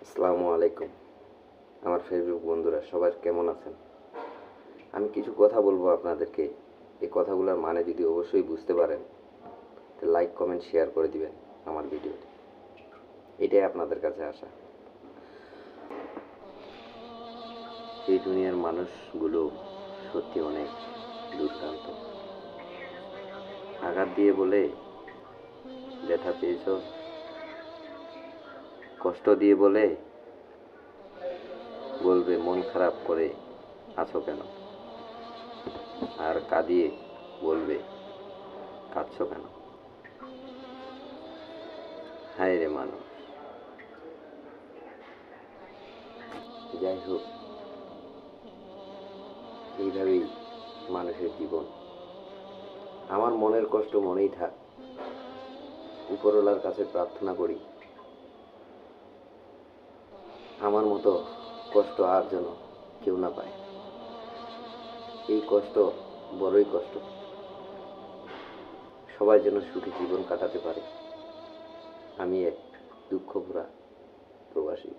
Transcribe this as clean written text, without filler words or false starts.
আসসালামু আলাইকুম। আমার ফেসবুক বন্ধুরা সবাই কেমন আছেন? আমি কিছু কথা বলবো আপনাদেরকে। এই কথাগুলোর মানে যদি অবশ্যই বুঝতে পারেন, তো লাইক কমেন্ট শেয়ার করে দিবেন আমার ভিডিওতে। এটাই আপনাদের কাছে আসা। এই দুনিয়ার মানুষগুলো সত্যি অনেক দুর্দান্ত। আঘাত দিয়ে বলে ব্যথা পেয়েছ, কষ্ট দিয়ে বলবে মন খারাপ করে আছো কেন, আর কাঁদিয়ে বলবে কাঁদছো কেন। হায় রে মানুষ। যাই হোক, এইভাবেই মানুষের জীবন। আমার মনের কষ্ট মনেই থাক। উপরওয়ালার কাছে প্রার্থনা করি আমার মতো কষ্ট আর যেন কেউ না পায়। এই কষ্ট বড়ই কষ্ট। সবাই যেন সুখী জীবন কাটাতে পারে। আমি এক দুঃখ ভরা প্রবাসী।